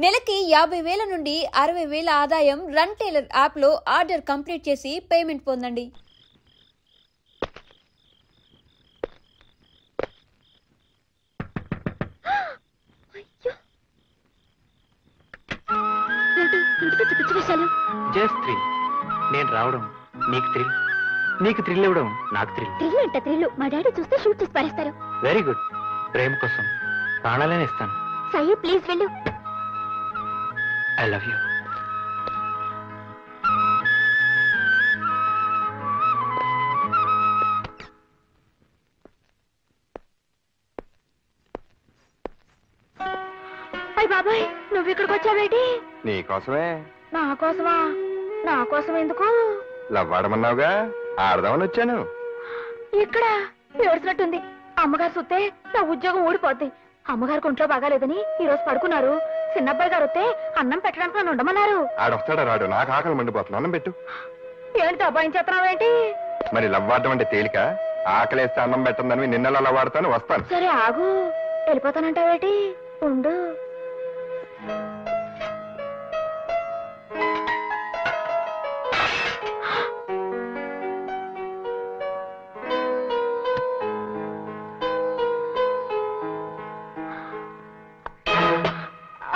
నెలకి 50,000 నుండి 60,000 ఆదాయం రన్ టైలర్ యాప్లో ఆర్డర్ కంప్లీట్ చేసి పేమెంట్ పొందండి. నేను రావడం నీకు థ్రిల్, నీకు థ్రిల్ ఇవ్వడం నాకు థ్రిల్. థ్రిల్ అంటే థ్రిల్ మా డాడీ చూస్తే షూట్ చేసి పారేస్తారు. Very good. ప్రేమ కోసం ప్రాణాలనే ఇస్తాను. సాయి ప్లీజ్ వెళ్ళు. I love you. అయ్య బాబాయ్ నువ్వు ఇక్కడికి వచ్చావేటి? నీకోసమే. నా కోసమా? నా కోసం ఎందుకు? లవ్వాడమన్నావుగా, ఆడదామని వచ్చాను. ఇక్కడ ఏడ్చినట్టుంది. అమ్మగారు చూస్తే నా ఉద్యోగం ఊడిపోద్ది. అమ్మగారికి ఒంట్లో బాగాలేదని ఈ రోజు పడుకున్నారు. చిన్నబ్బాయి గారు వస్తే అన్నం పెట్టడానికి నన్ను ఉండమన్నారు. ఆడొస్తాడా రాడు, నాకు ఆకలి మండిపోతుంది, అన్నం పెట్టు. ఏంటి అబ్బాయి చేస్తున్నావేంటి? మరి లవ్వాడడం అంటే తేలిక? ఆకలేస్తే అన్నం పెట్టందని నిన్నలా లవ్వాడతాను, వస్తాను. సరే ఆగు. వెళ్ళిపోతానంటావేటి? ఉండు.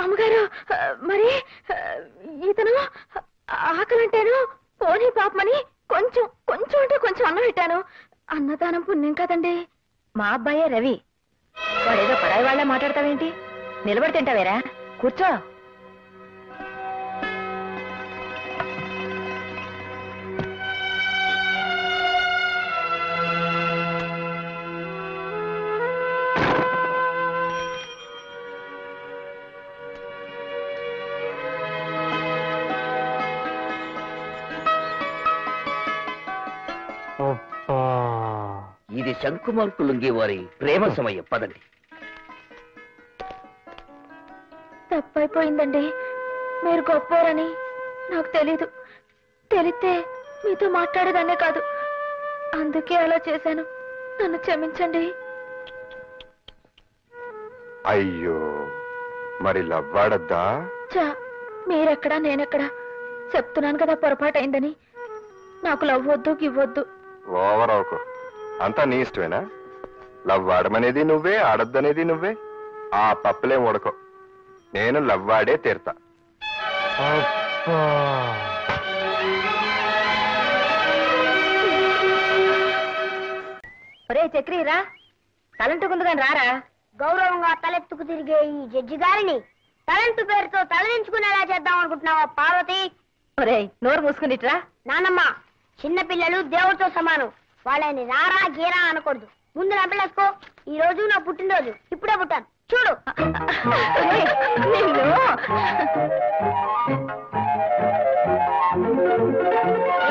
అమ్మగారు మరి ఇతను ఆకలంటేను పోనీ పాపమని కొంచెం కొంచెం అంటే కొంచెం అన్నం పెట్టాను. అన్నదానం పుణ్యం కదండి. మా అబ్బాయే రవి. వాడేదో పరాయి వాళ్ళ మాట్లాడతావేంటి? నిలబడి తింటావేరా? కూర్చో. ఇది శంకుమార్కు లుంగి వారి ప్రేమ సమయం. పదండి. తప్పైపోయిందండి. మీరు గొప్పోరని నాకు తెలీదు. తెలిస్తే మీతో మాట్లాడేదాన్నే కాదు. అందుకే అలా చేశాను. నన్ను క్షమించండి. అయ్యో, మరి లవ్వాడద్దా? చా, మీరెక్కడా నేనెక్కడా? చెప్తున్నాను కదా పొరపాటు అయిందని. నాకు లవ్ వద్దు, గివ్వొద్దు. ఓవర్ అవకు. అంతా నీ ఇష్టమేనా? లవ్వాడమనేది నువ్వే, ఆడద్దనేది నువ్వే. ఆ పప్పులేం ఉడకో. నేను లవ్వాడే తీరుతా. ఒరే చక్రీరా, తలంటుకుంది కానీ రారా. గౌరవంగా తలెత్తుకు తిరిగే ఈ జడ్జి గారిని తలంటు పేరుతో తలదించుకునేలా చేద్దాం అనుకుంటున్నావా పార్వతి? ఒరే నోరు మూసుకునిట్రా. నానమ్మ, చిన్నపిల్లలు దేవుడితో సమానం. వాళ్ళని రారా గీరా అనకూడదు. ముందు నా పిల్లసుకో. ఈ రోజు నా పుట్టినరోజు. ఇప్పుడే పుట్టాను చూడు.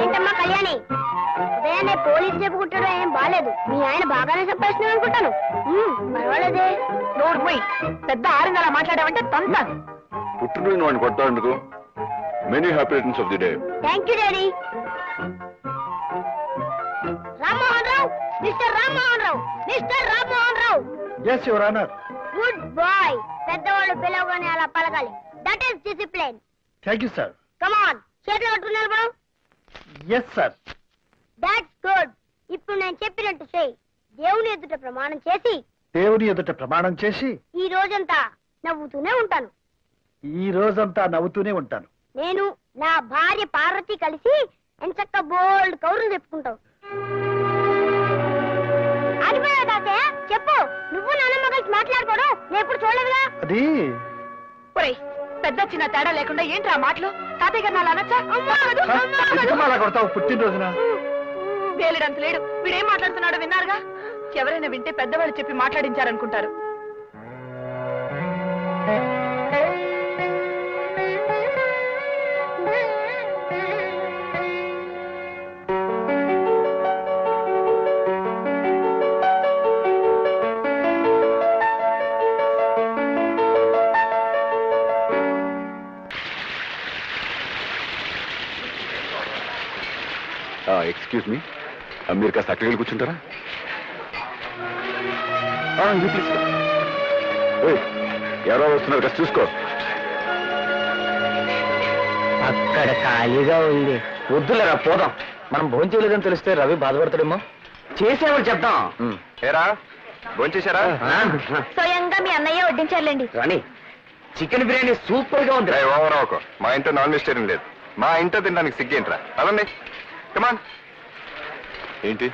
ఏంటమ్మా కళ్యాణి, ఉదయాన్నే పోలీసు చెప్పుకుంటాడో ఏం బాలేదు. మీ ఆయన బాగానే సంపాదిస్తున్నాడు అనుకుంటాను. పర్వాలేదే. నోరు పోయి పెద్ద ఆరిందలా మాట్లాడావంటే తొంతాను. పుట్టినరోజు వాడిని కొట్టాడుకో. Many happy returns of the day. Thank you daddy. Rammohan Rao, mister Rammohan Rao, mister Rammohan Rao. Yes, Your Honor. Good boy. పెద్దవాళ్ళు పిలవగానే అలా పలకాలి. That is discipline. Thank you, sir. Come on, చేతులు కట్టుకున్నారు మనం. Yes, sir. That's good. ఇప్పుడు నేను చెప్పినట్టు చెయ్యి. దేవుని ఎదుట ప్రమాణం చేసి, దేవుని ఎదుట ప్రమాణం చేసి ఈ రోజంతా నవ్వుతూనే ఉంటాను. ఈ రోజంతా నవ్వుతూనే ఉంటాను. నేను నా భార్య పార్వతి కలిసి ఎంచక్క బోల్డ్ కౌరులు చెప్పుకుంటావు. ఆగిపోయావు తాతయ్య, చెప్పు. నువ్వు నాన్నమ్మ కలిసి మాట్లాడుకోవడం నేను ఎప్పుడు చూడలేదుగా. అది పెద్ద చిన్న తేడా లేకుండా ఏంట్రా మాటలు? తాతయ్య గారు నాలా అనొచ్చా? అలా కొడతావు పుట్టినరోజున? వేలిడంత లేడు. వీడేం మాట్లాడుతున్నాడో విన్నారుగా. ఎవరైనా వింటే పెద్దవాళ్ళు చెప్పి మాట్లాడించారనుకుంటారు. ఎక్స్క్యూజ్ మీ, మీరు కాస్త అక్కడికి వెళ్ళి కూర్చుంటారా? ఎవరో వస్తున్నారు కదా, చూసుకో. ఇక్కడ ఖాళీగా ఉంది. వద్దులేరా పోదాం. మనం భోజనం చేయలేదని తెలిస్తే రవి బాధపడతాడేమో. చేసేవాడు చెప్తాం. ఏరా భోంచేశారా? స్వయంగా మీ అన్నయ్య వడ్డించారులేండి. రాణి చికెన్ బిర్యానీ సూపర్ గా ఉంది. ఓవర్ ఒక మా ఇంట్లో నాన్ వెజిటేరియన్ లేదు. మా ఇంట్లో తినడానికి సిగ్గేంట్రా? అదండి కమాన్. ఏంటి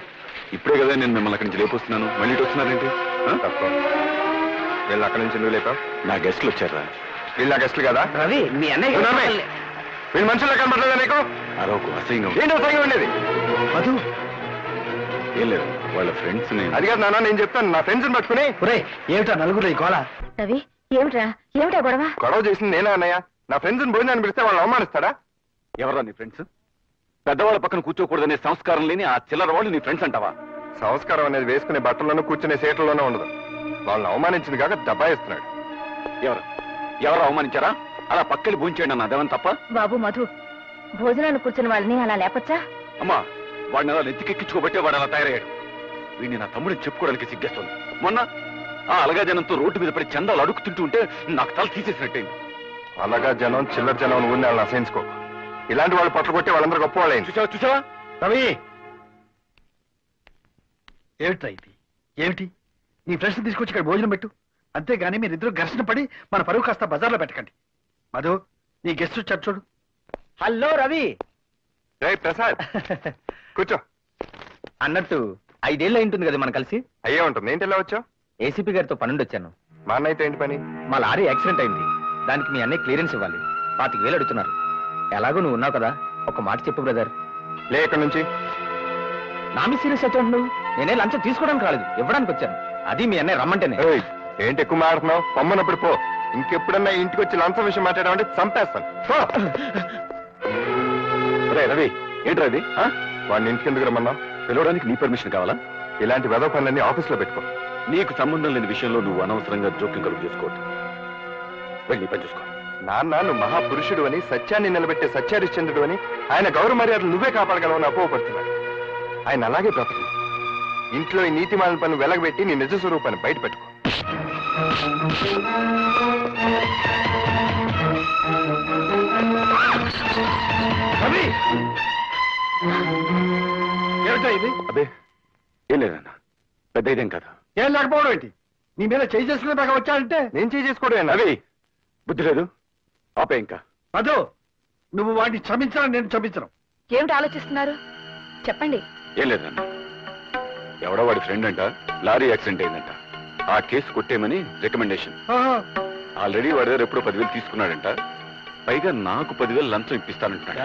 ఇప్పుడే కదా నేను మిమ్మల్ని అక్కడి నుంచి లేపొస్తున్నాను, మళ్ళీ ఇటు వస్తున్నారేంటి? తప్ప వీళ్ళు అక్కడి నుంచి నువ్వు లేపావు. నా గెస్ట్లు వచ్చారా? వీళ్ళు నా గెస్ట్లు కదా? రవి మీ అన్నయ్య వీళ్ళు మనుషుల్లో కనబడలేదా నీకు? అరవకు, అసహ్యంగా ఏంటి అసహ్యంగా ఉండేది? మధు ఏం లేదు, వాళ్ళ ఫ్రెండ్స్ అది కాదు నాన్న, నేను చెప్తాను. నా ఫ్రెండ్స్ పట్టుకుని ఏమిటా నలుగురు ఈ గోళ? రవి ఏమిటా గొడవ? గొడవ చేసింది నేనే అన్నయ్య. నా ఫ్రెండ్స్ భోజనాన్ని పిలిస్తే వాళ్ళు అవమానిస్తాడా? ఎవరా నీ ఫ్రెండ్స్? పెద్దవాళ్ళ పక్కన కూర్చోకూడదనే సంస్కారం లేని ఆ చిల్లర వాళ్ళు నీ ఫ్రెండ్స్ అంటావా? సంస్కారం అనేది వేసుకునే బట్టల్లోనూ కూర్చునే సీట్లలోనూ ఉండదు. వాళ్ళని అవమానించింది కాక దబాయిస్తున్నాడు. ఎవరు అవమానించారా? అలా పక్కకి భోంచేయండి అన్న, అదేమని తప్ప? బాబు మధు, భోజనాన్ని కూర్చుని వాళ్ళని అలా లేపచ్చా? అమ్మా వాడిని అలా నెత్తికెక్కించుకోబట్టే వాడు అలా తయారయ్యాడు. వీడిని నా తమ్ముడిని చెప్పుకోవడానికి సిగ్గేస్తుంది. మొన్న ఆ అలగా జనంతో రోడ్డు మీద పడి చందాలు అడుగుతుంటూ ఉంటే నాకు తల తీసేసినట్టయింది. అలాగా జనం చిల్లర జనం ఊరిని వాళ్ళని అసహించుకో. ఇలాంటి వాళ్ళు పట్ల కొట్టి వాళ్ళందరూ గొప్ప వాళ్ళైంది. చూసావా? రవి ఏమిట్రా ఇది? ఏమిటి? నీ ఫ్రెండ్స్ తీసుకొచ్చి ఇక్కడ భోజనం పెట్టు, అంతేగాని మీరిద్దరు ఘర్షణ పడి మన పరువు కాస్త బజార్లో పెట్టకండి. మధు నీ గెస్ట్ వచ్చారు చూడు. హలో రవి. రే ప్రసాద్ కూర్చో. అన్నట్టు 5 ఏళ్ళు ఉంటుంది కదా మనం కలిసి. అయ్యే ఉంటుంది. ఏంటి ఎలా వచ్చావు? ఏసీపీ గారితో పనుండి వచ్చాను. మా అన్నయ్యతో ఏంటి పని? మా లారీ యాక్సిడెంట్ అయింది, దానికి మీ అన్నయ్య క్లియరెన్స్ ఇవ్వాలి. 25,000 అడుగుతున్నారు. ఎలాగో నువ్వు ఉన్నావు కదా, ఒక మాట చెప్పు బ్రదర్. లే ఎక్కడి నుంచి? నా మీ సీరియస్ వచ్చాడు నువ్వు. నేనే లంచం తీసుకోవడానికి రాలేదు, ఇవ్వడానికి వచ్చాను. అది మీ అన్నయ్య రమ్మంటేనే. ఏయ్, ఏంటి ఎక్కువ మాడుతున్నావు? పొమ్మన్నప్పుడు పో. ఇంకెప్పుడన్నా ఇంటికి వచ్చి లంచం విషయం మాట్లాడామంటే చంపేస్తాను. రవి ఏంట్రా ఇది? వాడిని ఇంటికి ఎందుకు రమ్మన్నావు? పిలవడానికి నీ పర్మిషన్ కావాలా? ఇలాంటి వెధవ పనులన్నీ ఆఫీస్లో పెట్టుకో. నీకు సంబంధం లేని విషయంలో నువ్వు అనవసరంగా జోక్యం కలుగు చేసుకోవద్దు. వెళ్ళి నీ పని చూసుకో. నాన్న నువ్వు మహాపురుషుడు అని, సత్యాన్ని నిలబెట్టే సత్యహరిశ్చంద్రుడు అని, ఆయన గౌరవ మర్యాదలు నువ్వే కాపాడగలవని అపోహపడుతున్నాడు. ఆయన అలాగే బ్రతకు. ఇంట్లో ఈ నీతిమాలిన పని వెలగబెట్టి నీ నిజ స్వరూపాన్ని బయట పెట్టుకో. ఏమిటా ఇది? అదే ఏం లేదన్నా, పెద్ద ఇదేం కదా. ఏం లేకపోవడం ఏంటి? నీ మీద చేయి చేసుకునే దాకా వచ్చాడంటే నేను చేసుకోవడం రవి బుద్ధి లేదు, ఆపే ఇంకా. మధు నువ్వు వాడిని క్షమించడం, నేను క్షమించను. ఏమిటి ఆలోచిస్తున్నారు? చెప్పండి. ఏం లేదన్నా, ఎవడో వాడి ఫ్రెండ్ అంట లారీ యాక్సిడెంట్ అయిందంట. ఆ కేసు కొట్టేయమని రికమెండేషన్. ఆల్రెడీ వాడి దగ్గర ఎప్పుడో 10,000 తీసుకున్నాడంట. పైగా నాకు 10,000 లంచం ఇప్పిస్తానంటున్నాడు.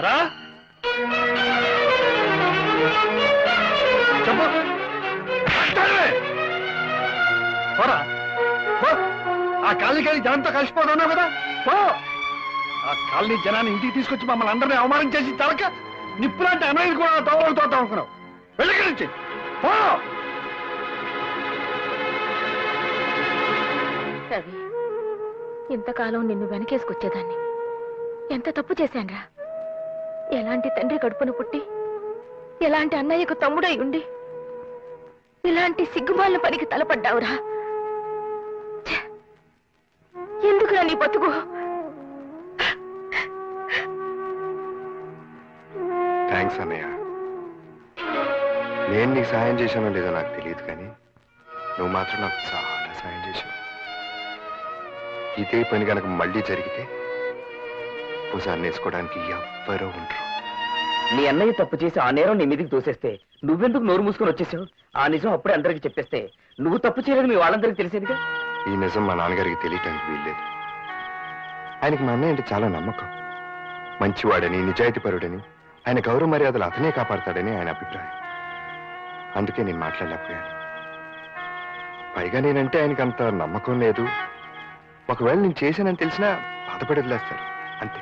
ఆ కాలనీకి జనంతో కలిసిపోతున్నావు కదా. ఆ కాలనీ జనాన్ని ఇంటికి తీసుకొచ్చి మమ్మల్ని అందరినీ అవమానం చేసి తలక నిప్పులాంటి అన్నయ్యని కూడా తోడుతో అనుకున్నావు. వెళ్ళి నుంచి రవి, ఇంతకాలం నిన్ను వెనకేసుకొచ్చేదాన్ని. ఎంత తప్పు చేశాన్రా. ఎలాంటి తండ్రి కడుపును పుట్టి, ఎలాంటి అన్నయ్యకు తమ్ముడై ఉండి, ఇలాంటి సిగ్గుమాలిన పనికి తలపడ్డావురా. ఎందుకురా నీ బతుకు? థ్యాంక్స్ అన్నయ్య. నేను నీకు సాయం చేశానో లేదో నాకు తెలియదు, కానీ నువ్వు మాత్రం నాకు చాలా సాయం చేశావు. ఇదే పని కనుక మళ్ళీ జరిగితే ఒకసారి నేర్చుకోవడానికి ఎవ్వరూ ఉండరు. నీ అన్నయ్య తప్పు చేసి ఆ నేరం నీ మీదకి తోసేస్తే నువ్వెందుకు నోరు మూసుకొని వచ్చేసావు? ఆ నిజం అప్పుడే అందరికి చెప్పేస్తే నువ్వు తప్పు చేయలేదు మీ వాళ్ళందరికీ తెలిసేదిగా. ఈ నిజం మా నాన్నగారికి తెలియటానికి వీల్లేదు. ఆయనకి మా అన్నయ్య అంటే చాలా నమ్మకం. మంచివాడని, నిజాయితీపరుడని, ఆయన గౌరవ మర్యాదలు అతనే కాపాడతాడని ఆయన అభిప్రాయం. అందుకే నేను మాట్లాడలేకపోయాను. పైగా నేనంటే ఆయనకి అంత నమ్మకం లేదు. ఒకవేళ నేను చేశానని తెలిసినా బాధపడి వదిలేస్తారు అంతే.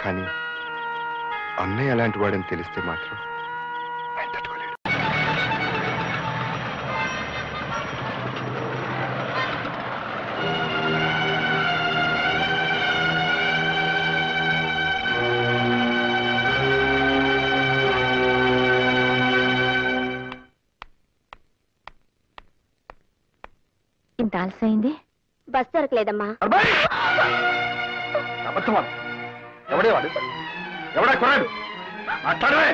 కానీ అన్నయ్య అలాంటి వాడని తెలిస్తే మాత్రం ఆయన తట్టుకోలేడు. ఇంత ఆలస్యమైంది. బస్ దొరకలేదమ్మా. అబద్ధమా? ఎవడే వాడు? ఎవడా కొరాడు? మాట్లాడవే.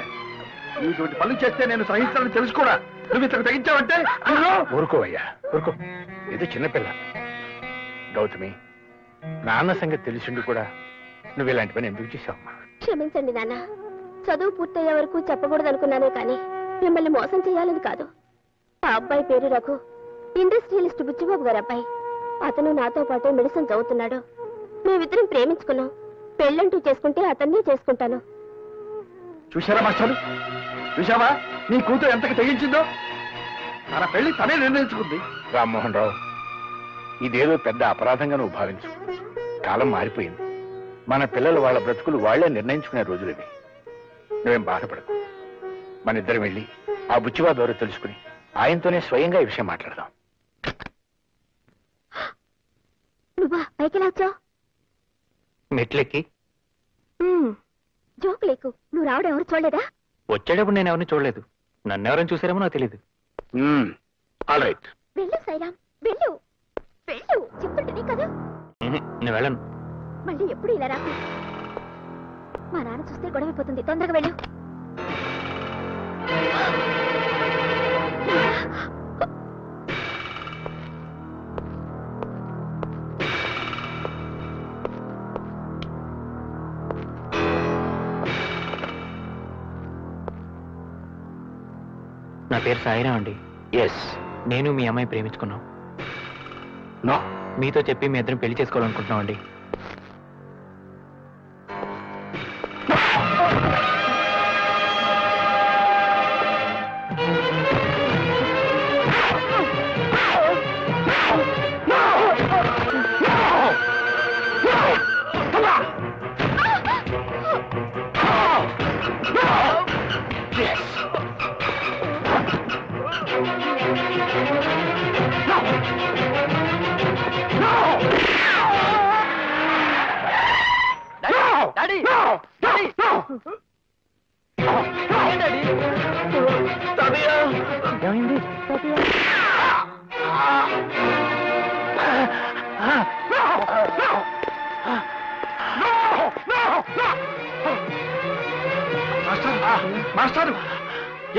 ఇటువంటి పనులు చేస్తే నేను సహించాలని తెలుసు కూడా. నువ్వు ఇంతకు తెగించావంటే ఊరుకోవయ్యా, ఊరుకో. ఇది చిన్నపిల్ల. గౌతమి, నాన్న సంగతి తెలిసిండు కూడా నువ్వు ఇలాంటి పని ఎందుకు చేశావమ్మా? క్షమించండి నాన్న. చదువు పూర్తయ్యే వరకు చెప్పకూడదు అనుకున్నానే కానీ మిమ్మల్ని మోసం చేయాలని కాదు. ఆ అబ్బాయి పేరు రఘు, ఇండస్ట్రియలిస్ట్ బుచ్చిబాబు గారు అబ్బాయి. అతను నాతో పాటే మెడిసిన్ చదువుతున్నాడు. మేమిద్దరం ప్రేమించుకున్నాం. పెళ్ళంటూ చేసుకుంటే అతన్నే చేసుకుంటాను. చూశారా మాస్టారు? చూశావా నీ కూతురు ఎంతకు తెగించిందో? తన పెళ్లి తనే నిర్ణయించుకుంది. రామ్మోహన్ రావు, ఇదేదో పెద్ద అపరాధంగా నువ్వు భావించు. కాలం మారిపోయింది. మన పిల్లలు వాళ్ళ బ్రతుకులు వాళ్లే నిర్ణయించుకునే రోజులు ఇవి. నువ్వేం బాధపడకు. మన ఇద్దరం వెళ్ళి ఆ బుచ్చివా ద్వారా తెలుసుకుని ఆయనతోనే స్వయంగా ఈ విషయం మాట్లాడదాం. నువ్వా పైకి వచ్చావు? మెట్లెక్కి జోక్ లేకు. నువ్వు రావడం ఎవరు చూడలేదా? వచ్చేటప్పుడు నేను ఎవరిని చూడలేదు. నన్నెవరైనా చూసారేమో నాకు తెలియదు. All right. వెళ్ళు సైరామ్, వెళ్ళు వెళ్ళు. చెప్తుంటే కదా. నేను వెళ్ళను. మళ్ళీ ఎప్పుడు ఇలా రాకు. మా నాన్న చూస్తే గొడవైపోతుంది. తొందరగా వెళ్ళు. నా పేరు సాయిరాం అండి. ఎస్. నేను మీ అమ్మాయి ప్రేమించుకున్నాం. నో. మీతో చెప్పి మీ ఇద్దరం పెళ్లి చేసుకోవాలనుకుంటున్నాం అండి. ఏమైంది? మాస్టారు,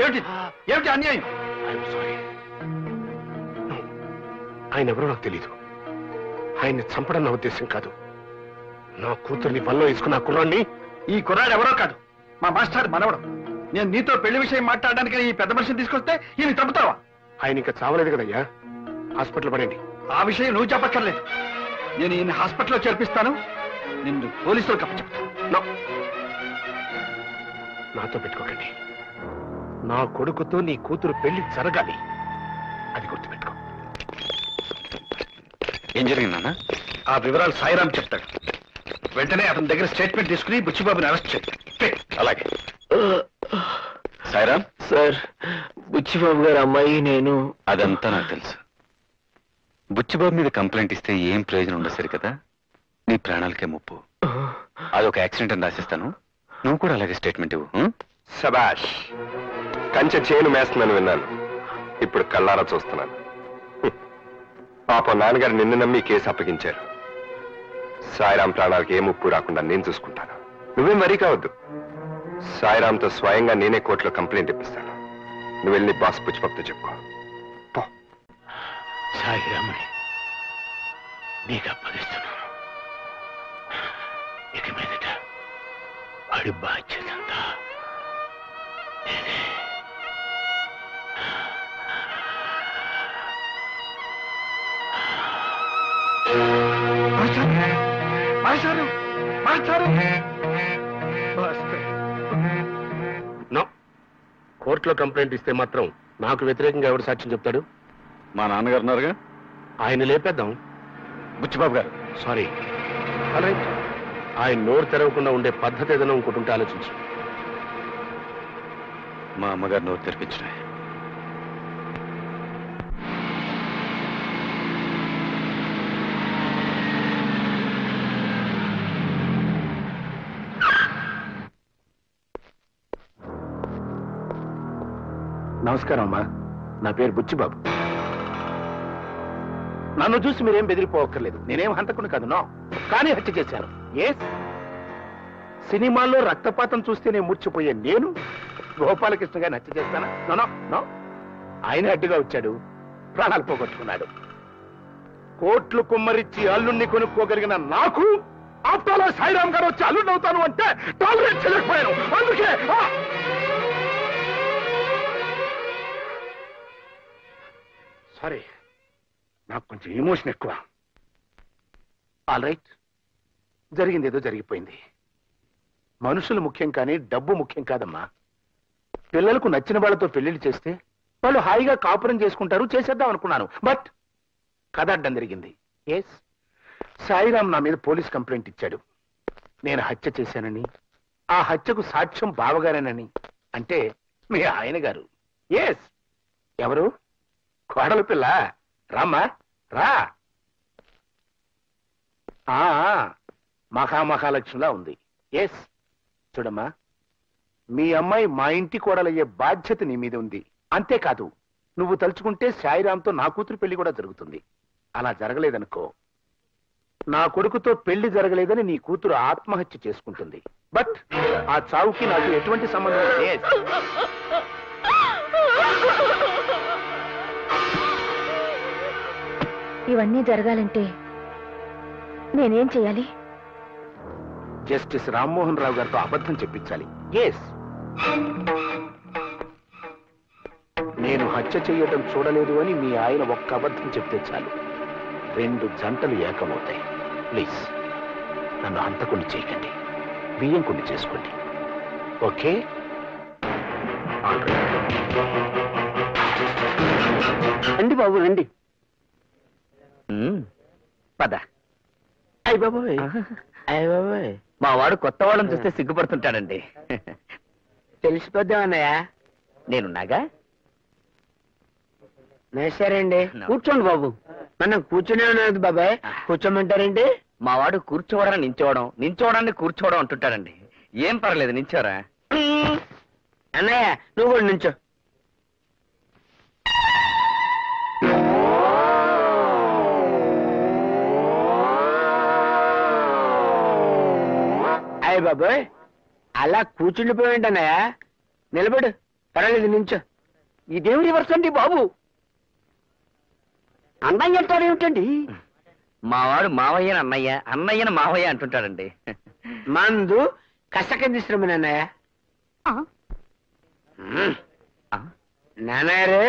ఏమిటి ఏమిటి అన్యాయం? ఆయన ఎవరో నాకు తెలీదు. ఆయన్ని చంపడం నా ఉద్దేశం కాదు. నా కూతుర్ని వల్ల వేసుకున్న కుర్రాన్ని. ఈ కుర్రాడు ఎవరో కాదు, మా మాస్టర్ మనవడు. నేను నీతో పెళ్లి విషయం మాట్లాడడానికి ఈ పెద్ద మనిషిని తీసుకొస్తే ఈయన చంపుతావా? ఆయన ఇంకా చావలేదు కదయ్యా. హాస్పిటల్ పడండి. ఆ విషయం నువ్వు చెప్పక్కర్లేదు. నేను ఈయన హాస్పిటల్లో చేర్పిస్తాను. నిన్ను పోలీసులకు అప్పచెప్తాను. నాతో పెట్టుకోకండి. నా కొడుకుతో నీ కూతురు పెళ్లి జరగాలి. అది గుర్తుపెట్టుకో. ఏం జరిగిందన్నా? ఆ వివరాలు సాయిరాం చెప్తాడు. వెంటనే అతని దగ్గర స్టేట్మెంట్ తీసుకుని బుచ్చిబాబుని అరెస్ట్ చేయి. అలాగే. సాయిరాం సార్, బుచ్చిబాబు గారు అమ్మాయి నేను. అదంతా నాకు తెలుసు. బుచ్చిబాబు మీద కంప్లైంట్ ఇస్తే ఏం ప్రయోజనం ఉండదు సరి కదా. నీ ప్రాణాలకే ముప్పు. అదొక యాక్సిడెంట్ అని రాసిస్తాను. నువ్వు కూడా అలాగే స్టేట్మెంట్ ఇవ్వు. శబాష్. కంచె చేను మేస్తున్నాను విన్నాను. ఇప్పుడు కళ్ళారా చూస్తున్నాను. పాపం నాన్నగారు నిన్ను నమ్మి కేసు అప్పగించారు. సాయిరాం ప్రాణాలకు ఏ ముప్పు రాకుండా నేను చూసుకుంటాను. నువ్వేం వరీ కావద్దు. సాయిరాంతో స్వయంగా నేనే కోర్టులో కంప్లైంట్ ఇప్పిస్తాను. నువ్వు వెళ్ళి బాస్ పుచ్చిబాబుతో చెప్పుకో. సాయిరామని నీకు అప్పగిస్తున్నాను. ఇక మీదట వాడి బాధ్యత అంతా నేనే. మాస్టారు, మాస్టారు. నో. కోర్టులో కంప్లైంట్ ఇస్తే మాత్రం నాకు వ్యతిరేకంగా ఎవరు సాక్ష్యం చెప్తాడు? మా నాన్నగారు ఉన్నారుగా. ఆయన లేపేద్దాం. బుచ్చిబాబు గారు, సారీ. రైట్. ఆయన నోరు తెరవకుండా ఉండే పద్ధతి ఏదైనా ఇంకోటి ఉంటే ఆలోచించు. మా అమ్మగారు నోరు తెరిపించినాయి. నమస్కారం అమ్మా. నా పేరు బుచ్చిబాబు. నన్ను చూసి మీరేం బెదిరిపోవక్కర్లేదు. నేనేం హంతకుని కాదు. నో. కానీ హత్య చేశాను. ఎస్. సినిమాల్లో రక్తపాతం చూస్తేనే మూర్చిపోయే నేను గోపాలకృష్ణ గారిని హత్య చేస్తానా? నో నో, ఆయన అడ్డుగా వచ్చాడు, ప్రాణాలు పోగొట్టుకున్నాడు. కోట్లు కుమ్మరిచ్చి అల్లుణ్ణి కొనుక్కోగలిగిన నాకు ఆప్తాలో సాయిరామ్ గారు వచ్చి అల్లుండి అవుతాను అంటే టాలరేట్ చేయలేకపోయాను. అందుకే సారీ, నాకు కొంచెం ఎమోషన్ ఎక్కువ. ఆల్ రైట్, జరిగింది ఏదో జరిగిపోయింది. మనుషులు ముఖ్యం కానీ డబ్బు ముఖ్యం కాదమ్మా. పిల్లలకు నచ్చిన వాళ్ళతో పెళ్లిళ్ళు చేస్తే వాళ్ళు హాయిగా కాపురం చేసుకుంటారు, చేసేద్దాం అనుకున్నాను. బట్ కథ అడ్డం జరిగింది. ఎస్, సాయిరామ్ నా మీద పోలీస్ కంప్లైంట్ ఇచ్చాడు. నేను హత్య చేశానని, ఆ హత్యకు సాక్ష్యం బావగారేనని. అంటే మీ ఆయన గారు. ఎస్, ఎవరు? కోడలు పిల్ల. రామ్మా రా. మహామహాలక్ష్మిలా ఉంది. ఎస్, చూడమ్మా, మీ అమ్మాయి మా ఇంటి కోడలయ్యే బాధ్యత నీ మీద ఉంది. అంతేకాదు, నువ్వు తలుచుకుంటే సాయిరామ్తో నా కూతురు పెళ్లి కూడా జరుగుతుంది. అలా జరగలేదనుకో, నా కొడుకుతో పెళ్లి జరగలేదని నీ కూతురు ఆత్మహత్య చేసుకుంటుంది. బట్ ఆ చావుకి నాకు ఎటువంటి సంబంధం లేదు. ఇవన్నీ జరగాలంటే నేనేం చేయాలి? జస్టిస్ రామ్మోహన్ రావు గారితో అబద్ధం చెప్పించాలి. ఎస్, నేను హత్య చేయడం చూడలేదు అని మీ ఆయన ఒక్క అబద్ధం చెప్తే చాలు, 2 జంటలు ఏకమవుతాయి. ప్లీజ్ నన్ను హంతకుని చేయకండి, బియ్యం కుండి చేసుకోండి. ఓకే? రండి బాబు రండి. పద. అయ్య బాబోయ్, అయ్య బాబోయ్, మా వాడు కొత్త వాళ్ళని చూస్తే సిగ్గుపడుతుంటాడండి. తెలిసిపోద్దామన్నయ్య. నేనున్నాగా. సరేండి, కూర్చోండి బాబు. మనం కూర్చునే ఉన్నది బాబాయ్, కూర్చోమంటారేంటి? మా వాడు కూర్చోవడం నించోవడం, నించోవడాన్ని కూర్చోవడం అంటుంటాడండి. ఏం పర్లేదు, నించోరా. అన్నయ్య నువ్వు కూడా నుంచో. అయ్య బాబాయ్, అలా కూర్చుండిపోయింటన్నయ్య, నిలబడు, పర్వాలేదు, నుంచో. ఇదేం రివర్స్ అండి బాబు? అన్నయ్య అంటారు ఏమిటండి? మా వాడు మావయ్యని అన్నయ్య, అన్నయ్యని మావయ్య అంటుంటాడండి. మందు కసకందిస్తున్నామని అన్నయ్య. నాన్నగారు,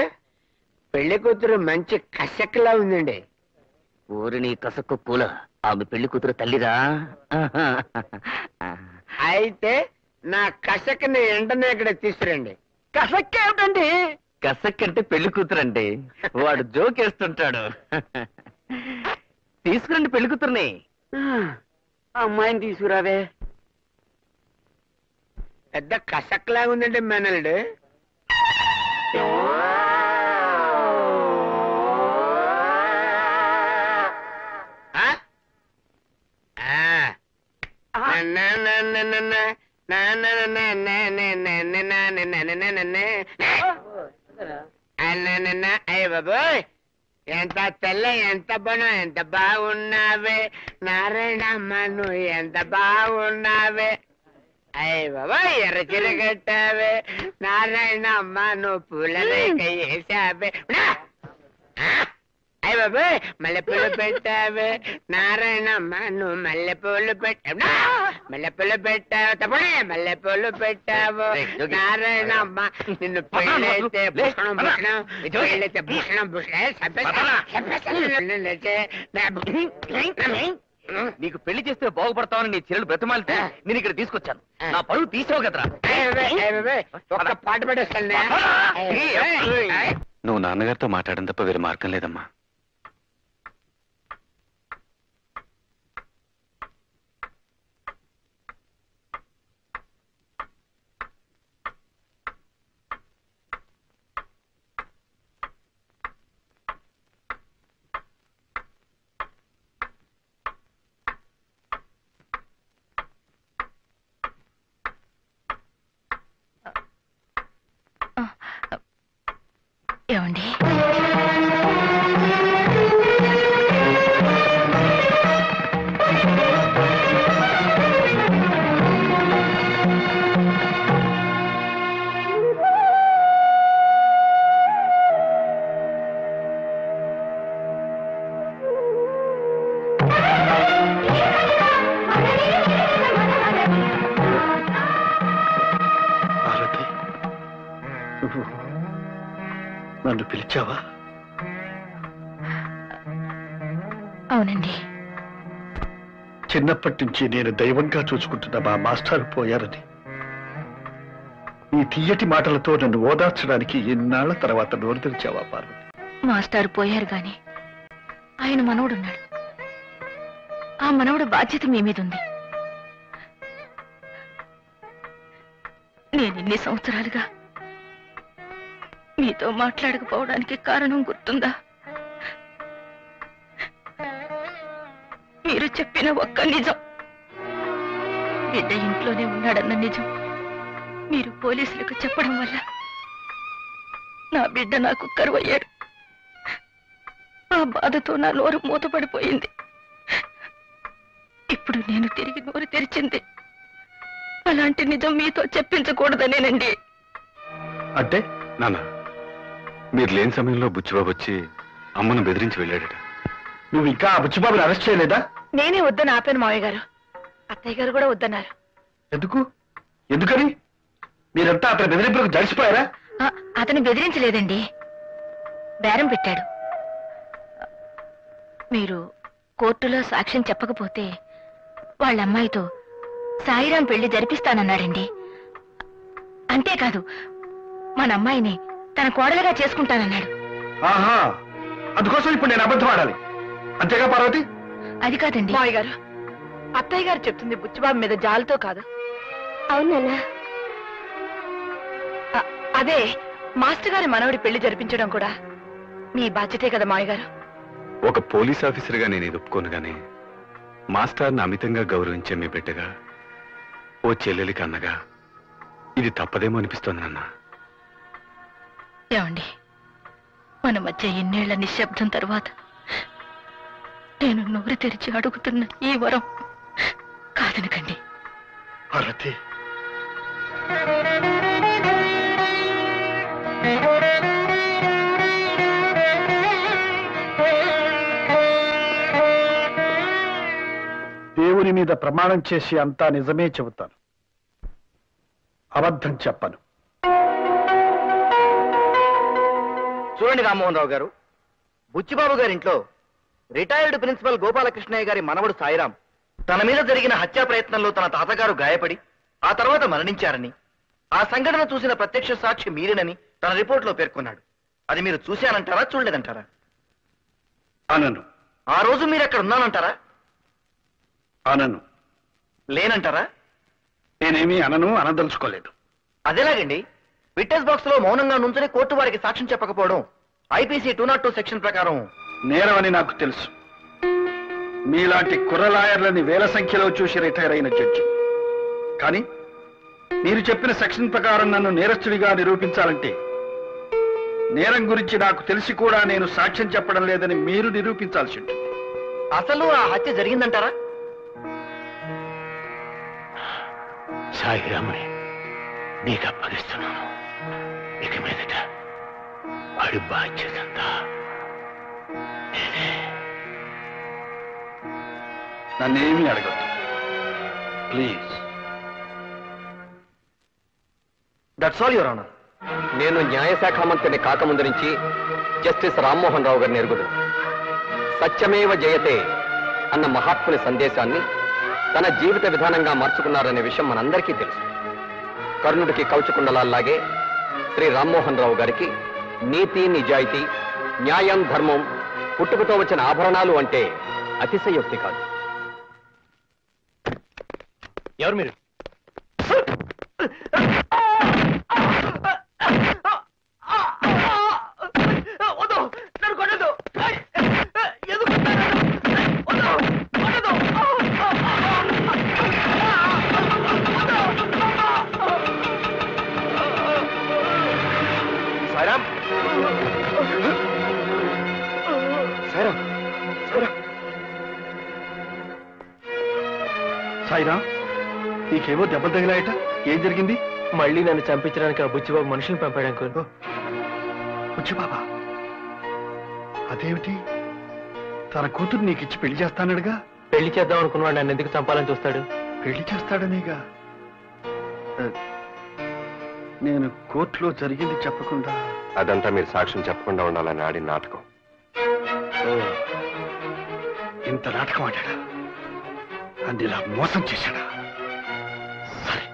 పెళ్లి కూతురు మంచి కసక్లా ఉందండి. ఊరిని కసక్కు పూల, ఆమె పెళ్లి కూతురు తల్లిరా. అయితే నా కసక్ని వెంటనే ఇక్కడ తీసుకురండి. కసక్ ఏమిటండి? కసక్ అంటే పెళ్లి కూతురండి. వాడు జోకేస్తుంటాడు. తీసుకురండి పెళ్లి కూతుర్ని. అమ్మాయిని తీసుకురావే. పెద్ద కసక్లా ఉందండి మేనల్డ్. అయ్య బాబోయ్, ఎంత తెల్ల, ఎంత బనం, ఎంత బాగున్నావే నారాయణమ్మ, నువ్వు ఎంత బాగున్నావే. అయ్య బాబోయ్, ఎర్ర చీర కట్టావే నారాయణమ్మ, నువ్వు పూలరేఖ వేసావే. అయ్య బాబోయ్, మల్లెపూలు పెట్టావే నారాయణమ్మ, నువ్వు మల్లెపూలు పెట్టావు. మల్లెపూలు పెట్టావు తప్పనే, మల్లెపూలు పెట్టావు నారాయణమ్మ. నిన్ను పెళ్ళైతే భూషణం భూషణం, పెళ్ళైతే భూషణం భూషణం. నీకు పెళ్లి చేస్తే బాగుపడతావని నీ చెల్లెలు బ్రతిమాలితే నేను ఇక్కడ తీసుకొచ్చాను. నా పరువు తీసావు కదరా. ఒక్క పాట పెట్టేస్తాను. నువ్వు నాన్నగారితో మాట్లాడడం తప్ప వేరే మార్గం లేదమ్మా. ఏమండి, నన్ను పిలిచావా? అవునండి. చిన్నప్పటి నుంచి నేను దైవంగా చూసుకుంటున్న మా మాస్టర్ పోయారని ఈ తీయటి మాటలతో నన్ను ఓదార్చడానికి ఎన్నాళ్ల తర్వాత నోరు తెరిచావా పార్వతి? మాస్టారు పోయారు గాని ఆయన మనవడున్నాడు. ఆ మనవడు బాధ్యత మీ మీద ఉంది. నేను ఇన్ని సంవత్సరాలుగా మీతో మాట్లాడకపోవడానికి కారణం గుర్తుందా? మీరు చెప్పిన ఒక్క నిజం, బిడ్డ ఇంట్లోనే ఉన్నాడన్న నిజం మీరు పోలీసులకు చెప్పడం వల్ల నా బిడ్డ నాకు కరువయ్యాడు. ఆ బాధతో నా నోరు మూతపడిపోయింది. ఇప్పుడు నేను తిరిగి నోరు తెరిచింది అలాంటి నిజం మీతో చెప్పించకూడదనేనండి. అంటే నాన్న, మీరు లేని సమయంలో బుచ్చిబాబు వచ్చి అమ్మను బెదిరించి వెళ్ళాడట. నువ్వు ఇంకా ఆ బుచ్చిబాబుని అరెస్ట్ చేయలేదా? నేనే వద్దని ఆపాను మావయ్య గారు. అత్తయ్య గారు కూడా వద్దన్నారు. ఎందుకని? మీరంతా అతని బెదిరింపులకు జడిసిపోయారా? అతను బెదిరించలేదండి, బేరం పెట్టాడు. మీరు కోర్టులో సాక్ష్యం చెప్పకపోతే వాళ్ళ అమ్మాయితో సాయిరాం పెళ్లి జరిపిస్తానన్నాడండి. అంతేకాదు మన అమ్మాయిని తన కోడలుగా చేసుకుంటానన్నాడు. ఆహా, అందుకోసం ఇప్పుడు నేను అబద్ధం ఆడాలి అంతేగా పార్వతి? అది కాదండి మావయ్య గారు, అత్తయ్య గారు చెప్తుంది బుచ్చిబాబు మీద జాలితో కాదు. అవునన్నా. అదే మాస్టర్ గారి మనవడి పెళ్లి జరిపించడం కూడా మీ బాధ్యతే కదా మావయ్య గారు. ఒక పోలీస్ ఆఫీసర్గా నేను ఇది ఒప్పుకోను గానీ మాస్టర్ని అమితంగా గౌరవించే మీ బిడ్డగా, ఓ చెల్లెలికి అన్నగా ఇది తప్పదేమో అనిపిస్తోంది నాన్న. ఏమండి, మన మధ్య ఇన్నేళ్ల నిశ్శబ్దం తర్వాత నేను నోరు తెరిచి అడుగుతున్న ఈ వరం కాదనకండి. పార్వతి, దేవుని మీద ప్రమాణం చేసి అంతా నిజమే చెబుతాను, అబద్ధం చెప్పను. చూడండి రామ్మోహన్ రావు గారు, బుచ్చిబాబు గారింట్లో రిటైర్డ్ ప్రిన్సిపల్ గోపాలకృష్ణయ్య గారి మనవడు సాయిరాం తన మీద జరిగిన హత్యా ప్రయత్నంలో తన తాతగారు గాయపడి ఆ తర్వాత మరణించారని, ఆ సంఘటన చూసిన ప్రత్యక్ష సాక్షి మీరేనని తన రిపోర్ట్లో పేర్కొన్నాడు. అది మీరు చూశానంటారా, చూడలేదంటారా? అనను. ఆ రోజు మీరు అక్కడ ఉన్నానంటారా? అనను. లేనంటారా? నేనేమీ అనదలుచుకోలేదు. అదేలాగండి, విట్నెస్ బాక్స్ లో మౌనంగా నుంచుని కోర్టు వారికి సాక్ష్యం చెప్పకపోవడం ఐపీసీ 202 సెక్షన్ ప్రకారం నేరం అని నాకు తెలుసు. మీలాంటి కుర్ర లాయర్లని వేల సంఖ్యలో చూసి రిటైర్ అయిన జడ్జి. కానీ మీరు చెప్పిన సెక్షన్ ప్రకారం నన్ను నేరస్తుడిగా నిరూపించాలంటే నేరం గురించి నాకు తెలిసి కూడా నేను సాక్ష్యం చెప్పడం లేదని మీరు నిరూపించాల్సి ఉంటుంది. అసలు ఆ హత్య జరిగిందంటారా? సాయిరాముని నీకు అప్పగిస్తున్నాను. ఇక మీదట వాడి బాధ్యతంతా నన్నేమీ అడగద్దు please. That's all your honour. నేను న్యాయశాఖ మంత్రిని కాకముందు నుంచి జస్టిస్ రామ్మోహన్ రావు గారిని ఎరుగుదు. సత్యమేవ జయతే అన్న మహాత్ముని సందేశాన్ని తన జీవిత విధానంగా మార్చుకున్నారనే విషయం మనందరికీ తెలుసు. కర్ణుడికి కౌచుకుండలాగే శ్రీ రామ్మోహన్ రావు గారికి నీతి, నిజాయితీ, న్యాయం, ధర్మం పుట్టుకతో వచ్చిన ఆభరణాలు అంటే అతిశయోక్తి కాదు. ఎవరు మీరు? సాయిరామ్, సాయిరామ్, సాయిరామ్, నీకేమో దెబ్బలు తగిలాయట. ఏం జరిగింది? మళ్ళీ నన్ను చంపించడానికి ఆ బుచ్చిబాబు మనుషులు పంపాడు అంకుల్. బుచ్చిబాబా? అదేమిటి? తన కూతురు నీకిచ్చి పెళ్లి చేస్తానడుగా. పెళ్లి చేద్దాం అనుకున్నాడు, నన్ను ఎందుకు చంపాలని చూస్తాడు? పెళ్లి చేస్తాడనేగా. నేను కోర్టులో జరిగింది చెప్పకుండా అదంతా మీరు సాక్ష్యం చెప్పకుండా ఉండాలని ఆడిన నాటకం. ఇంత నాటకం ఆడాడా? అందులో మోసం చేశాడా? సరే,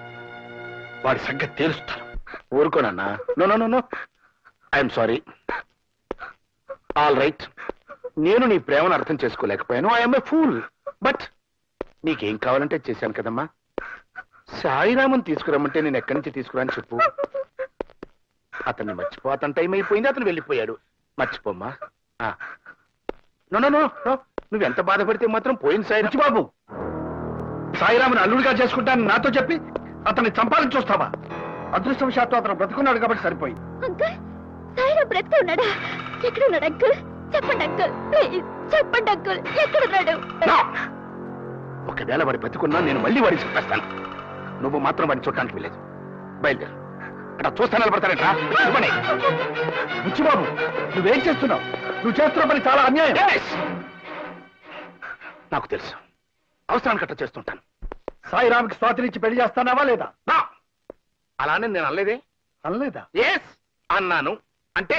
వాడి సంగతి తేలుస్తాను. ఊరుకోనన్నా. No no no no, I'm sorry. All right, నేను నీ ప్రేమను అర్థం చేసుకోలేకపోయాను. I'm a fool. బట్ నీకేం కావాలంటే చేశాను కదమ్మా. సాయిరామన్ తీసుకురమ్మంటే నేను ఎక్కడి నుంచి తీసుకురాని చెప్పు. అతన్ని మర్చిపోతాను, టైం అయిపోయింది, అతను వెళ్ళిపోయాడు. మర్చిపోమ్మా. నో నో నో నో, నువ్వెంత బాధపడితే మాత్రం పోయింది సాయి బాబు. సాయిరాముని అల్లుడిగా చేసుకుంటాను నాతో చెప్పి అతన్ని చంపాలని చూస్తావా? అదృష్టవశాత్తు అతను బ్రతుకున్నాడు కాబట్టి సరిపోయింది. అంకుల్, సాయిరామ్ బ్రతుకు ఉన్నాడా? ఎక్కడున్నాడు అంకుల్? చెప్పండి అంకుల్, ప్లీజ్ చెప్పండి అంకుల్, ఎక్కడున్నాడు? ఒకవేళ వాడి బతుకున్నా నేను మళ్ళీ వాడిని చెప్పేస్తాను. నువ్వు మాత్రం వాడిని చూడటానికి వెళ్ళలేదు. బయలుదేరు. అట్లా చూస్తా నిలబడతానట్రా. బుచ్చిబాబు, నువ్వేం చేస్తున్నావు? నువ్వు చేస్తున్న పని చాలా అన్యాయం. నాకు తెలుసు, అవసరానికి అట్లా చేస్తుంటాను. సాయిరామ్కి స్వాతినిచ్చి పెళ్లి చేస్తానావా లేదా? అలానే నేను అనలేదే. అనలేదా? ఎస్ అన్నాను. అంటే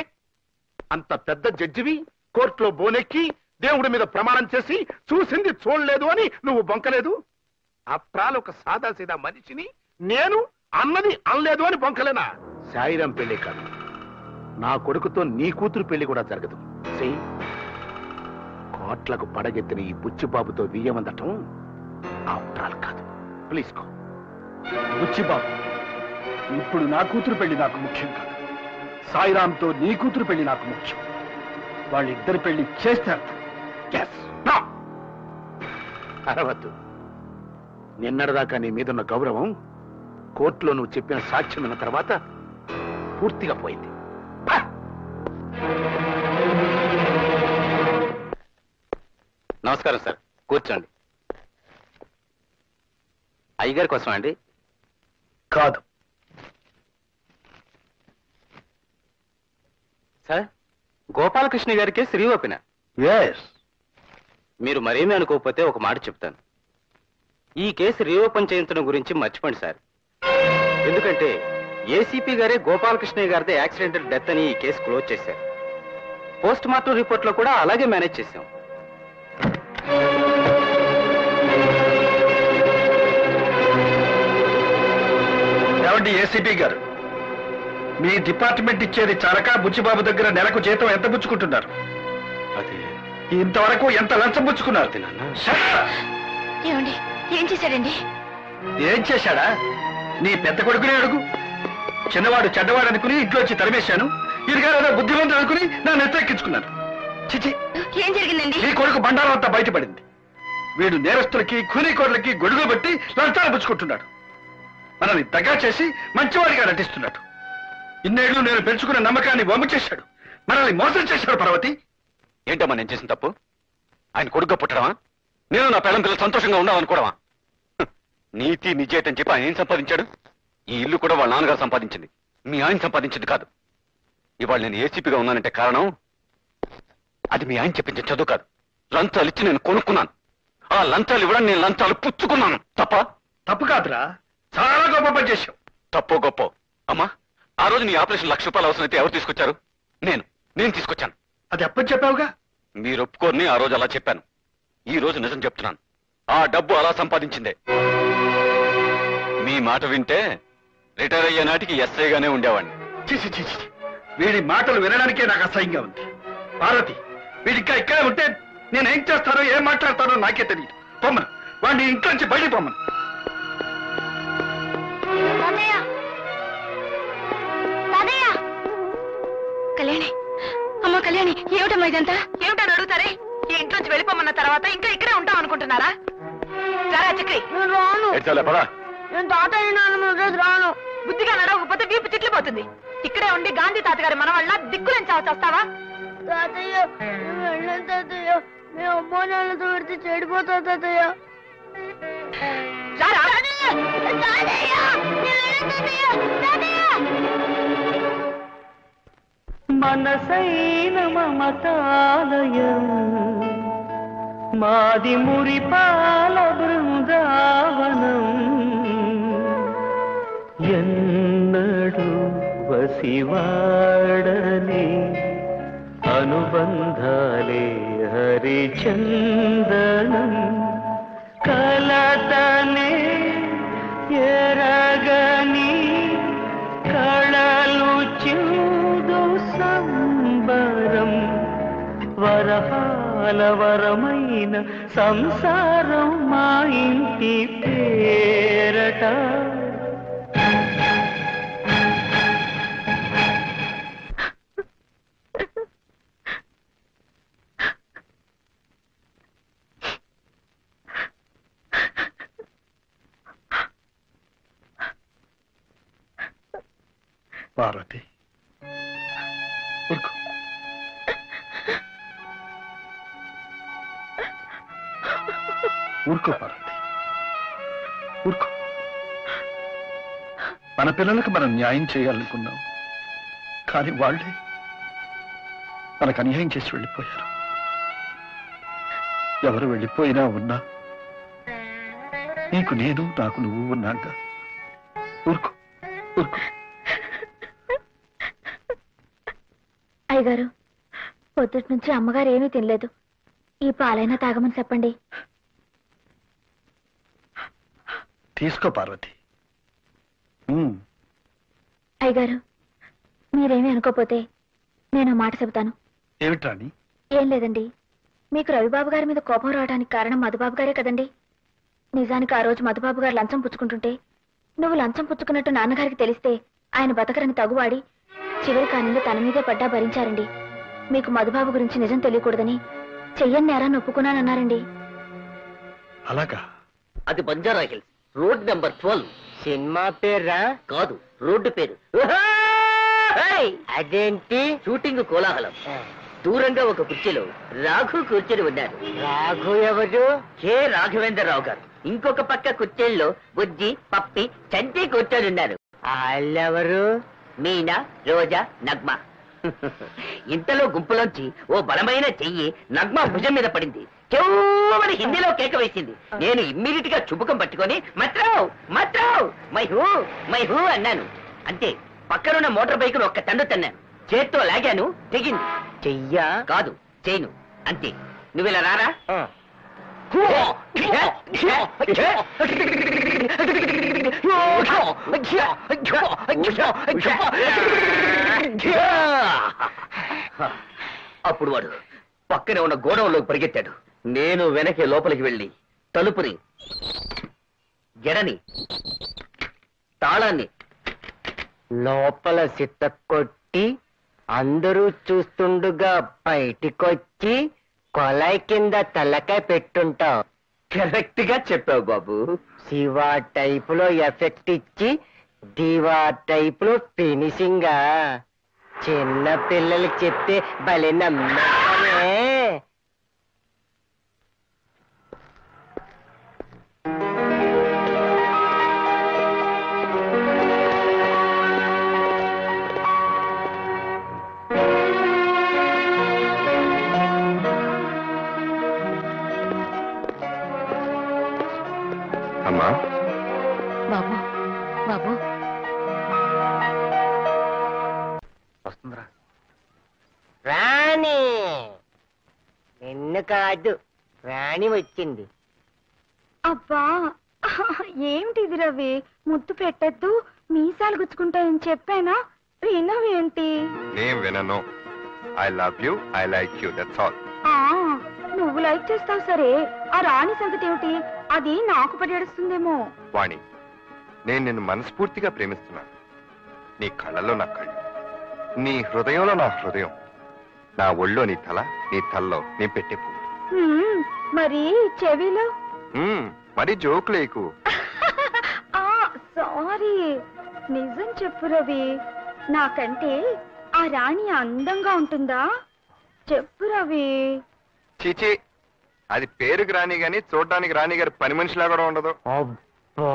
అంత పెద్ద జడ్జివి కోర్టులో బోనెక్కి దేవుడి మీద ప్రమాణం చేసి చూసింది చూడలేదు అని నువ్వు బొంకలేదు. అప్రాలు ఒక సాదాసీదా మనిషిని నేను అన్నది అనలేదు అని బొంకలేనా? సాయిరాం పెళ్లి కాదు, నా కొడుకుతో నీ కూతురు పెళ్లి కూడా జరగదు. కోట్లకు పడగెత్తిన ఈ బుచ్చిబాబుతో వియ్యమందటం అప్రాలు కాదు. Please go. బుచ్చిబాబు, ఇప్పుడు నా కూతురు పెళ్లి నాకు ముఖ్యం కాదు. సాయిరాంతో నీ కూతురు పెళ్లి నాకు ముఖ్యం. వాళ్ళిద్దరి పెళ్లి చేస్తారు. అరవద్దు. నిన్నటిదాకా నీ మీదున్న గౌరవం కోర్టులో నువ్వు చెప్పిన సాక్ష్యం విన్న తర్వాత పూర్తిగా పోయింది. నమస్కారం సార్, కూర్చోండి. అయ్యగారి కోసం అండి? కాదు సార్, గోపాలకృష్ణ గారికి శ్రీ ఓపెన. మీరు మరేమీ అనుకోకపోతే ఒక మాట చెప్తాను. ఈ కేసు రీఓపెన్ చేయించడం గురించి మర్చిపోండి సార్. ఎందుకంటే ఏసీపీ గారే గోపాలకృష్ణయ్య గారిదే యాక్సిడెంటల్ డెత్ అని ఈ కేసు క్లోజ్ చేశారు. పోస్ట్ మార్టం రిపోర్ట్ లో కూడా అలాగే మేనేజ్ చేశాం. ఏమండి ఏసీపీ గారు, మీ డిపార్ట్మెంట్ ఇచ్చేది చాలక బుచ్చిబాబు దగ్గర నెలకు జీతం ఎంత పుచ్చుకుంటున్నారు? అది ఇంతవరకు ఎంత లంచం పుచ్చుకున్నారు? ఏమండి, ఏం చేశాడండి? ఏం చేశాడా? నీ పెద్ద కొడుకునే అడుగు. చిన్నవాడు చెడ్డవాడు అనుకుని ఇంట్లోంచి తరిమేశాను. ఇదిగారేదో బుద్ధిమంతుడు అనుకుని నా నెత్తెక్కించుకున్నాను. చిచి, ఏం జరిగిందండి? నీ కొడుకు బండారం అంతా బయటపడింది. వీడు నేరస్తులకి కూలీకోట్లకి గొడుగు పెట్టి లంచాలు పుచ్చుకుంటున్నాడు. మనల్ని దగా చేసి మంచివాడిగా నటిస్తున్నాడు. ఇన్నేళ్లు నేను పెంచుకున్న నమ్మకాన్ని వమ్ము చేశాడు. మనల్ని మోసం చేశాడు. పర్వతి, ఏంటమ్మా నేను చేసిన తప్పు? ఆయన కొడుగ్గా పుట్టడమా? నేను నా పెళ్ళం పిల్లలు సంతోషంగా ఉండాలనుకోవడమా? నీతి నిజేత అని చెప్పి ఆయన ఏం సంపాదించాడు? ఈ ఇల్లు కూడా వాళ్ళ నాన్నగారు సంపాదించింది, మీ ఆయన సంపాదించింది కాదు. ఇవాళ నేను ఏసీపీగా ఉన్నానంటే కారణం అది మీ ఆయన చెప్పించిన చదువు కాదు. లంచాలు ఇచ్చి నేను కొనుక్కున్నాను. ఆ లంచాలు ఇవ్వడం నేను లంచాలు పుచ్చుకున్నాను. తప్ప? తప్పు కాదురా, చాలా గొప్ప పని చేశావు. తప్పో గొప్ప అమ్మా, ఆ రోజు నీ ఆపరేషన్ ₹1,00,000 అవసరం అయితే ఎవరు తీసుకొచ్చారు? నేను తీసుకొచ్చాను. అది ఎప్పటి చెప్పావుగా? మీరు ఒప్పుకోని ఆ రోజు అలా చెప్పాను. ఈ రోజు నిజం చెప్తున్నాను. ఆ డబ్బు అలా సంపాదించిందే. మీ మాట వింటే రిటైర్ అయ్యే నాటికి ఎస్ఐగానే ఉండేవాడిని. చిచి చిచి, వీడి మాటలు వినడానికే నాకు అసహ్యంగా ఉంది. పార్వతి, వీడికా ఇక్కడే ఉంటే నేనేం చేస్తానో ఏం మాట్లాడతానో నాకే తెలియదు. పొమ్మను, వాడిని ఇంట్లో నుంచి బయటికి పొమ్మను. కళ్యాణి, అమ్మ కళ్యాణి, ఏమిటమ్మా ఇదంతా? ఏమిటని అడుగుతారే? ఈ ఇంట్లోంచి వెళ్ళిపోమన్న తర్వాత ఇంకా ఇక్కడే ఉంటాం అనుకుంటున్నారా? సరే చక్రి, నేను రాను. నేను తాతయ్య నాన్న రాను. బుద్ధిగా నడవకపోతే వీపు చిట్లిపోతుంది. ఇక్కడే ఉండి గాంధీ తాతగారి మనవళ్ళ దిక్కులని చావచ్చేస్తావా? తాతయ్య, నేను వెళ్ళను తాతయ్య. మేము అమ్మా నాన్నతో పెడితే చెడిపోతా తాతయ్య. మనసైన మమతాలయం మాది మురిపాల బృందావనం ఎన్నడు వసివాడ కలతని అనుబంధాలే హరిచందనం కలతనే ఎరగని కళలు చూదు సంబరం వరహాల వరమైన సంసారం మా ఇంటి పేరట పార్వతి ఊరుకో. ఊరుకో పార్వతి ఊరుకో. మన పిల్లలకు మనం న్యాయం చేయాలనుకున్నాం, కానీ వాళ్ళే మనకు అన్యాయం చేసి వెళ్ళిపోయారు. ఎవరు వెళ్ళిపోయినా ఉన్నా నీకు నేను, నాకు నువ్వు ఉన్నాక. ఊరుకో ఊరుకో. అయ్యగారు, పొద్దుటి నుంచి అమ్మగారు ఏమీ తినలేదు. ఈ పాలైనా తాగమని చెప్పండి. తీసుకో పార్వతి. అయ్యగారు, మీరేమీ అనుకోపోతే నేను మాట చెబుతాను. ఏమిట్రాని? ఏం లేదండి, మీకు రవిబాబు గారి మీద కోపం రావడానికి కారణం మధుబాబు గారే కదండి. నిజానికి ఆ రోజు మధుబాబు గారు లంచం పుచ్చుకుంటుంటే నువ్వు లంచం పుచ్చుకున్నట్టు నాన్నగారికి తెలిస్తే ఆయన బతకరని తగువాడి చివరి కాలంలో తన మీదే పడ్డా భరించారండి. మీకు మధుబాబు గురించి నిజం తెలియకూడదని చెయ్యని నేరాన్ని ఒప్పుకున్నానన్నారండి. అలాగా? అది Banjara Hills, road number 12. Cinema పేరా? కాదు, రోడ్డు పేరు. అదేంటి? షూటింగ్ కోలాహలం. దూరంగా ఒక కుర్చీలో రాఘు కూర్చొని ఉన్నారు. రాఘు ఎవరు? కె రాఘవేంద్రరావు గారు. ఇంకొక పక్క కుర్చీల్లో బుజ్జి, పప్పి, చంటి కూర్చొని ఉన్నారు. వాళ్ళెవరు? మీనా, రోజా, నగ్మ. ఇంతలో గుంపులోంచి ఓ బలమైన చెయ్యి నగ్మ భుజం మీద పడింది. చెవుమని హిందీలో కేక వేసింది. నేను ఇమ్మీడియట్ గా చుబుకం పట్టుకొని మత్రావ్ మత్రావ్ మైహూ అన్నాను. అంతే, పక్కనున్న మోటార్ బైక్ ఒక్క తండు తన్నాను. చేత్తో లాగాను, తెగింది. చెయ్యా? కాదు, చేయను. అంతే. నువ్విలా రారా. అప్పుడు వాడు పక్కనే ఉన్న గోడౌన్లోకి పరిగెత్తాడు. నేను వెనకే లోపలికి వెళ్ళి తలుపుని, గెడని, తాళాన్ని లోపల సిట్ట కొట్టి అందరూ చూస్తుండగా బయటికొచ్చి కొలాయి కింద తలకాయ పెట్టుంటావు. కరెక్ట్ గా చెప్పావు బాబు. శివ టైప్ లో ఎఫెక్ట్ ఇచ్చి దివా టైప్ లో ఫినిషింగ్. చిన్న పిల్లలకి చెప్తే భలే నమ్మే. అమ్మా. బాబు బాబు వస్తుందిరా. రాణి నిన్ను కాదు, రాణి వచ్చింది. అబ్బా, ఏమిటిది రవి? ముద్దు పెట్టద్దు, మీసాలు గుచ్చుకుంటాయని చెప్పానా? వినవేంటి? నేను వినను. I love you, I like you, that's all. నువ్వు లైక్ చేస్తావు సరే, ఆ రాణి సంగతి ఏమిటి? అది నాకు పడేస్తుందేమో. వాణి, నేను నిన్ను మనస్ఫూర్తిగా ప్రేమిస్తున్నాను. నీ కళ్ళలో నా కళ్ళు, నీ హృదయంలో నా హృదయం, నా ఒళ్ళో నీ తల, నీ తల్లో నీ పెట్టే పువ్వు. మరి చెవిలో? మరి జోకులేకు. సారీ, నిజం చెప్పు రవి. నాకంటే ఆ రాణి అందంగా ఉంటుందా? చెప్పు రవి. చీచి, అది పేరుకి రాణి గాని చూడడానికి రాణి గారి పని మనిషిలా కూడా ఉండదు. అబ్బా,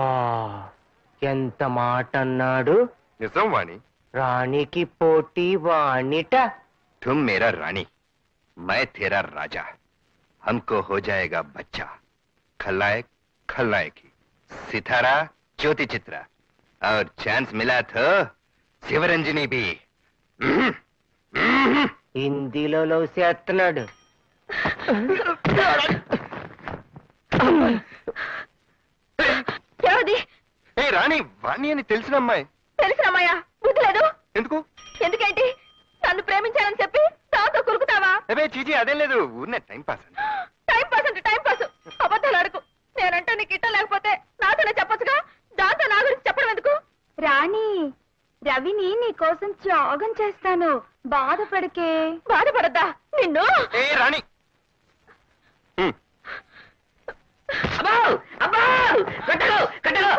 ఎంత మాట అన్నాడు. నిజం వాణి. రాణికి పోటీ వాణిట. तुम मेरा रानी, मैं तेरा राजा, हमको हो जाएगा बच्चा. खलनायक खलनायकी, सितारा ज्योति चित्रा, और चांस मिला तो शिवरंजनी भी. హిందీలో లవ్ చేస్తున్నాడు. ఎవరిది? రాణి వాణి అని తెలిసిన అమ్మాయి. తెలిసిన అమ్మాయా? బుద్ధి లేదు. ఎందుకు? ఎందుకేంటి? నన్ను ప్రేమించానని చెప్పి దాంతో కురుకుతావా? చీచి అదేం లేదు, ఊరినే టైం పాస్. టైం పాస్ అంటే టైం పాస్. అబద్ధాలు అడుగు. నేనంటే నీకు ఇట్టం లేకపోతే నాతోనే చెప్పొచ్చుగా. దాంతో నా గురించి చెప్పడం ఎందుకు? రాణి, రవిని నీ కోసం త్యాగం చేస్తాను. బాధపడకే. బాధపడద్దా నిన్ను? రాణి అబ్బో అబ్బో కట్టలు కట్టలు